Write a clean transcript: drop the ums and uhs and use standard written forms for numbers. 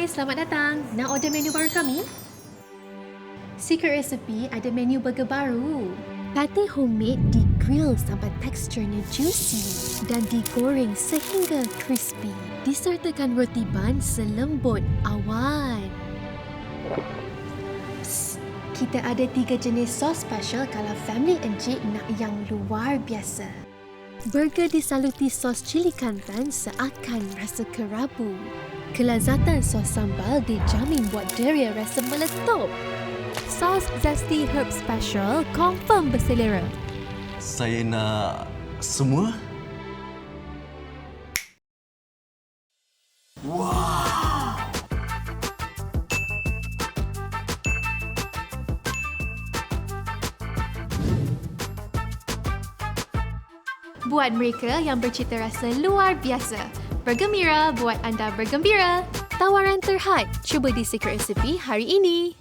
Hai, selamat datang. Nak order menu baru kami? Secret Recipe ada menu burger baru. Patty homemade di-grill sampai teksturnya juicy dan digoreng sehingga crispy. Disertakan roti bun selembut awan. Psst, kita ada 3 jenis sos special kalau family encik nak yang luar biasa. Burger disaluti sos cili kantan seakan rasa kerabu. Kelazatan sos sambal dijamin buat deria rasa meletup. Sos zesty herb special confirm berselera. Saya nak semua. Wow! Buat mereka yang bercita rasa luar biasa, Burgermira buat anda bergembira. Tawaran terhad, cuba di Secret Recipe hari ini.